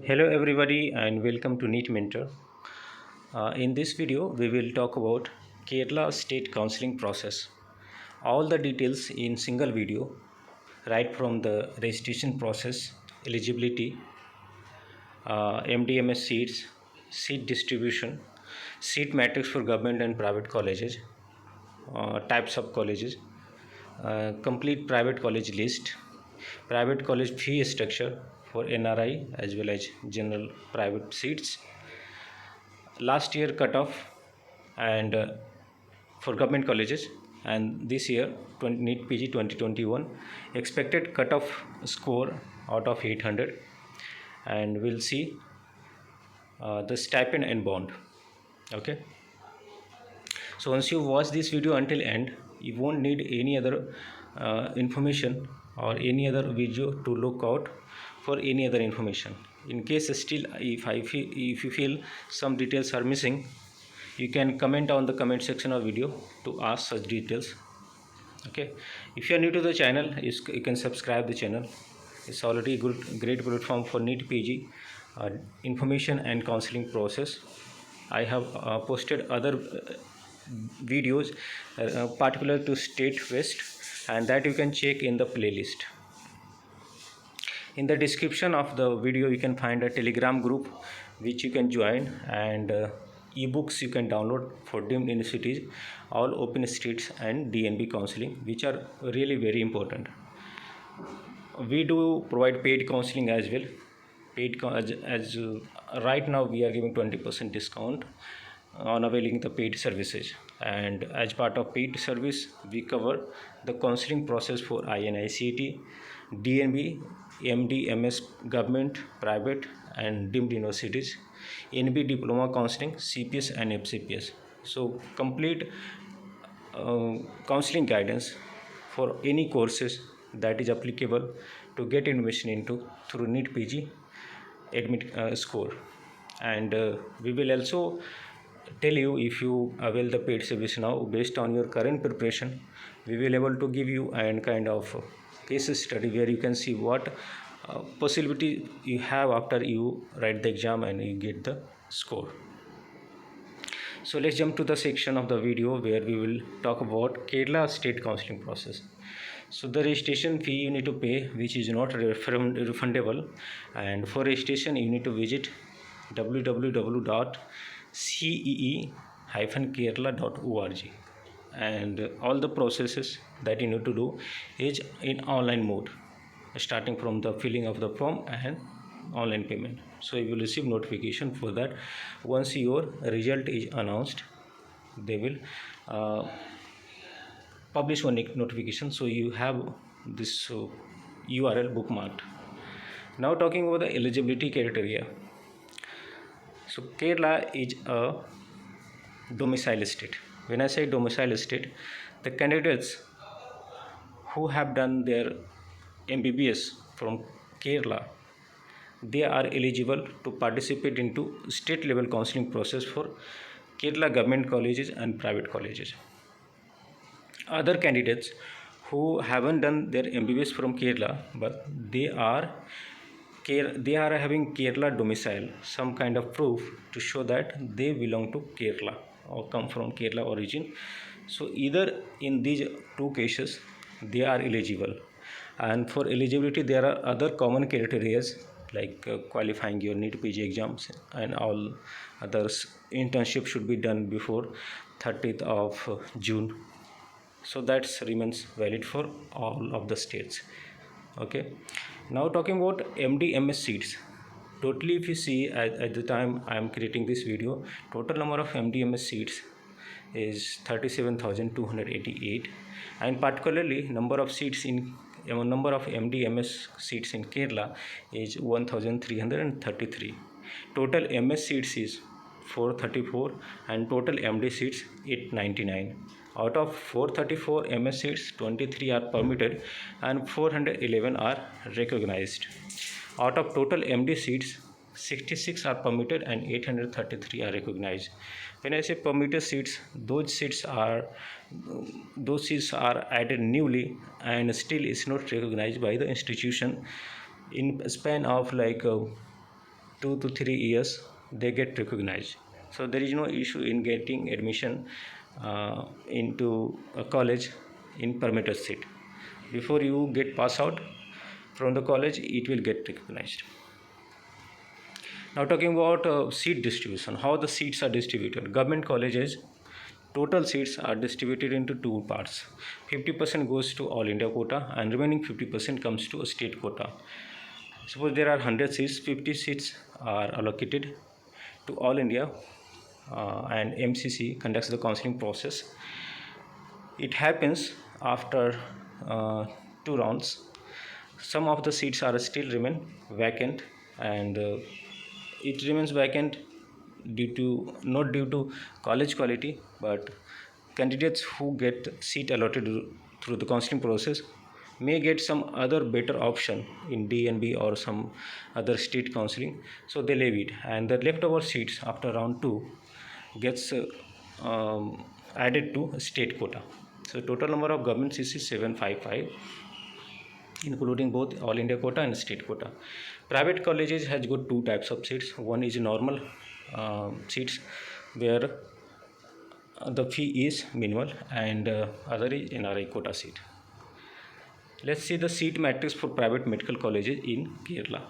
Hello everybody and welcome to NEET Mentor. In this video we will talk about Kerala State Counseling process. All the details in single video, right from the registration process, eligibility, MDMS seats, seat distribution, seat matrix for government and private colleges, types of colleges, complete private college list, private college fee structure for NRI as well as general private seats, last year cutoff and for government colleges, and this year NEET PG 2021 expected cutoff score out of 800, and we'll see the stipend and bond. Okay, so once you watch this video until end, you won't need any other information or any other video to look out for any other information. In case still if you feel some details are missing, you can comment on the comment section of video to ask such details. Okay, if you are new to the channel, you can subscribe the channel. It's already a great platform for NEET PG information and counseling process. I have posted other videos particular to state west, and that you can check in the playlist. In the description of the video you can find a Telegram group which you can join, and ebooks you can download for deemed universities, all open streets and DNB counseling, which are really very important. We do provide paid counseling as well. Right now we are giving 20% discount on availing the paid services, and as part of paid service we cover the counseling process for INICET, DNB, MD, MS, government, private and deemed universities, NB diploma counseling, CPS and FCPS. So complete counseling guidance for any courses that is applicable to get admission into through NEET PG admit score. And we will also tell you, if you avail the paid service now, based on your current preparation, we will able to give you a kind of case study where you can see what possibility you have after you write the exam and you get the score. So let's jump to the section of the video where we will talk about Kerala state counseling process. So the registration fee you need to pay, which is not refundable, and for registration you need to visit www.cee-kerala.org, and all the processes that you need to do is in online mode, starting from the filling of the form and online payment. So you will receive notification for that. Once your result is announced, they will publish one notification, so you have this URL bookmarked. Now talking about the eligibility criteria. So Kerala is a domicile state. When I say domicile state, the candidates who have done their MBBS from Kerala, they are eligible to participate into state level counseling process for Kerala government colleges and private colleges. Other candidates who haven't done their MBBS from Kerala, but they are having Kerala domicile, some kind of proof to show that they belong to Kerala or come from Kerala origin. So either in these two cases they are eligible. And for eligibility there are other common criteria like qualifying your NEET PG exams, and all others. Internship should be done before 30th of June. So that remains valid for all of the states. Okay, now talking about MDMS seats. Totally, if you see at the time I am creating this video, total number of MDMS seats is 37,288, and particularly number of MDMS seats in Kerala is 1,333. Total MS seats is 434, and total MD seats 899. Out of 434 MS seats, 23 are permitted and 411 are recognized. Out of total MD seats, 66 are permitted and 833 are recognized. When I say permitted seats, those seats are added newly and still is not recognized by the institution in a span of like 2 to 3 years they get recognized. So there is no issue in getting admission into a college in permitted seat. Before you get pass out from the college, it will get recognized. Now talking about seat distribution, how the seats are distributed. Government colleges, total seats are distributed into two parts. 50% goes to all India quota and remaining 50% comes to a state quota. Suppose there are 100 seats, 50 seats are allocated to all India and MCC conducts the counseling process. It happens after two rounds. Some of the seats are still remain vacant, and it remains vacant due to not due to college quality, but candidates who get seat allotted through the counseling process may get some other better option in DNB or some other state counseling, so they leave it, and the leftover seats after round 2 gets added to state quota. So total number of government seats is 755, including both all India quota and state quota. Private colleges has got two types of seats. One is normal seats where the fee is minimal, and other is NRI quota seat. Let's see the seat matrix for private medical colleges in Kerala.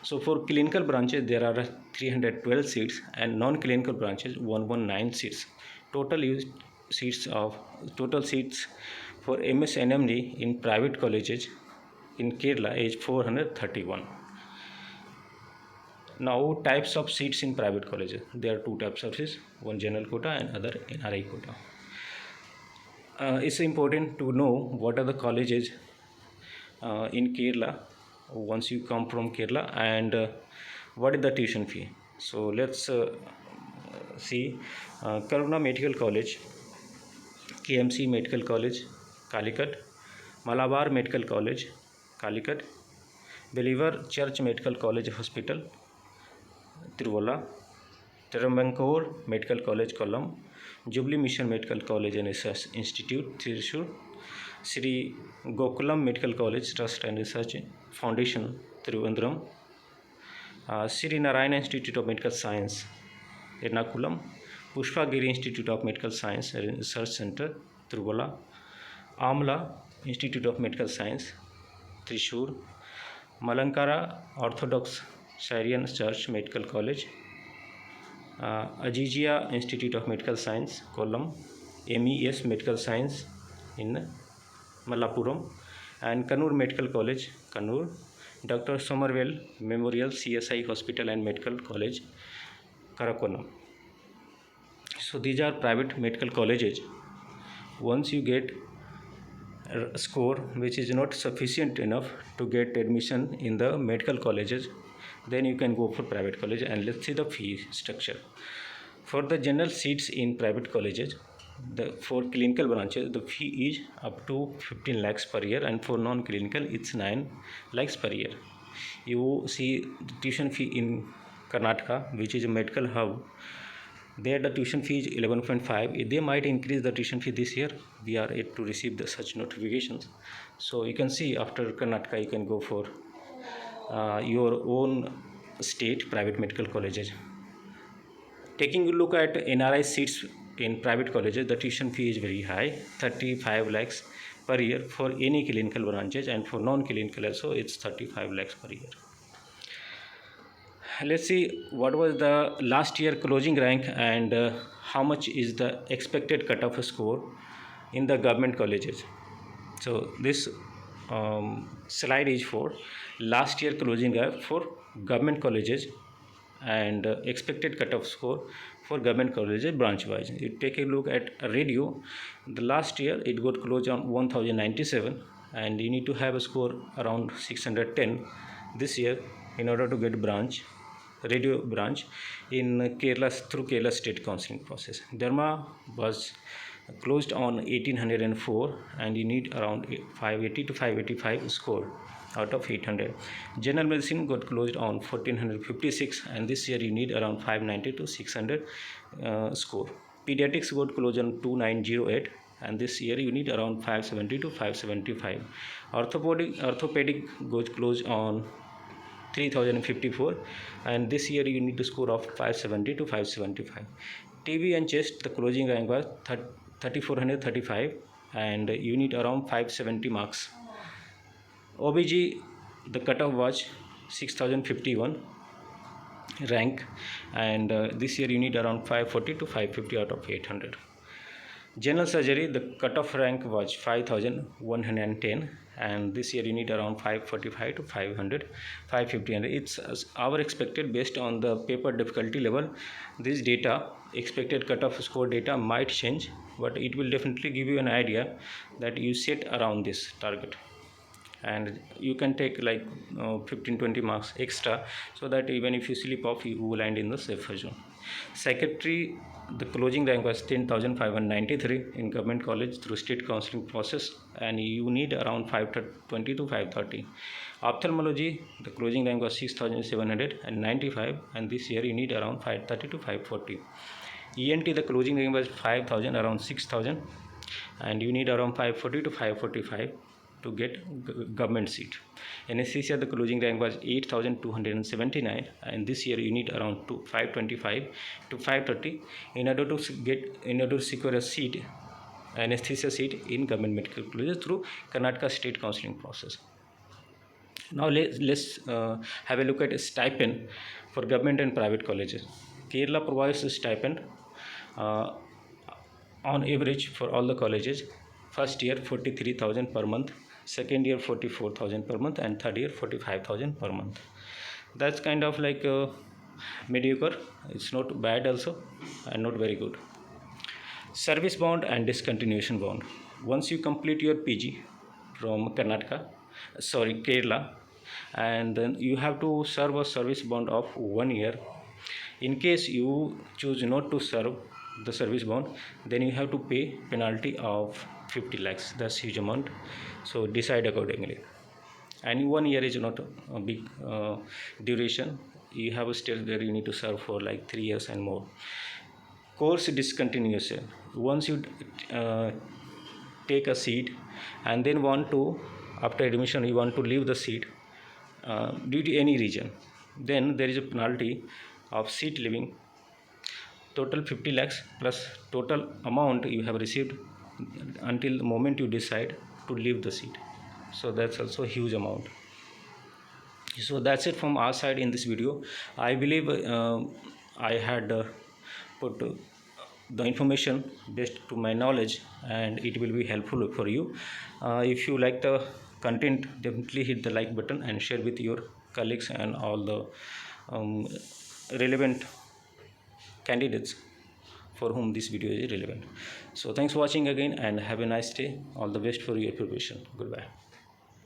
So for clinical branches there are 312 seats and non-clinical branches 119 seats. Total seats for MS NMD in private colleges in Kerala is 431. Now types of seats in private colleges. There are two types of seats, one general quota and other NRI quota. It's important to know what are the colleges in Kerala once you come from Kerala, and what is the tuition fee. So let's see Karuna Medical College, KMC Medical College, Calicut, Malabar Medical College, Calicut, Believer Church Medical College Hospital, Tiruvalla, Tiruvancore Medical College, Kollam, Jubilee Mission Medical College and Research Institute, Thrissur, Sri Gokulam Medical College Trust and Research Foundation, Trivandrum, Sri Narayana Institute of Medical Science, Ernakulam, Pushpagiri Institute of Medical Science and Research Center, Tiruvalla, Amla Institute of Medical Science, Thrissur, Malankara Orthodox Syrian Church Medical College, Ajijia Institute of Medical Science, Kollam, MES Medical Science in Malappuram, and Kannur Medical College, Kannur, Dr. Somerville Memorial CSI Hospital and Medical College, Karakoram. So these are private medical colleges. Once you get a score which is not sufficient enough to get admission in the medical colleges, then you can go for private college. And let's see the fee structure. For the general seats in private colleges, for clinical branches the fee is up to 15 lakhs per year, and for non-clinical it's 9 lakhs per year. You see the tuition fee in Karnataka, which is a medical hub. There the tuition fee is 11.5. They might increase the tuition fee this year. We are yet to receive such notifications. So you can see after Karnataka you can go for your own state private medical colleges. Taking a look at NRI seats in private colleges, the tuition fee is very high, 35 lakhs per year for any clinical branches, and for non-clinical also it's 35 lakhs per year. Let's see what was the last year closing rank and how much is the expected cutoff score in the government colleges. So this slide is for last year closing rank for government colleges and expected cutoff score for government colleges branch wise. You take a look at radio, the last year it got closed on 1097, and you need to have a score around 610 this year in order to get radio branch in Kerala through Kerala state counseling process. Dharma was closed on 1804, and you need around 580 to 585 score out of 800. General medicine got closed on 1456, and this year you need around 590 to 600 score. Pediatrics got closed on 2908, and this year you need around 570 to 575. Orthopedic got closed on 3054, and this year you need to score of 570 to 575. TB and chest, the closing rank was 3435, and you need around 570 marks. OBG, the cutoff was 6051 rank, and this year you need around 540 to 550 out of 800. General surgery, the cutoff rank was 5110, and this year you need around 545 to 500, 550. It's our expected based on the paper difficulty level. This data, expected cutoff score data, might change, but it will definitely give you an idea that you set around this target, and you can take like 15-20 marks extra, so that even if you slip off, you will land in the safer zone. Secretary, the closing rank was 10,593 in government college through state counseling process, and you need around 520 to 530. Ophthalmology, the closing rank was 6,795, and this year you need around 530 to 540. ENT, the closing rank was 5,000, around 6,000, and you need around 540 to 545 to get government seat. Anesthesia, the closing rank was 8,279, and this year you need around 525 to 530 in order to secure a seat, anesthesia seat in government medical colleges through Karnataka state counseling process. Now let's have a look at a stipend for government and private colleges. Kerala provides a stipend on average for all the colleges. First year 43,000 per month, second year 44,000 per month, and third year 45,000 per month. That's kind of like mediocre. It's not bad also, and not very good. Service bond and discontinuation bond. Once you complete your PG from Kerala, and then you have to serve a service bond of 1 year. In case you choose not to serve the service bond, then you have to pay penalty of 50 lakhs. That's huge amount, so decide accordingly. And 1 year is not a big duration. You have a stage where you need to serve for like 3 years and more. Course discontinuation. Once you take a seat and then after admission you want to leave the seat due to any reason, then there is a penalty of seat leaving, total 50 lakhs plus total amount you have received until the moment you decide to leave the seat. So that's also a huge amount. So that's it from our side in this video. I believe I had put the information based to my knowledge, and it will be helpful for you. If you like the content, definitely hit the like button and share with your colleagues and all the relevant candidates for whom this video is relevant. So thanks for watching again, and have a nice day. All the best for your preparation. Goodbye.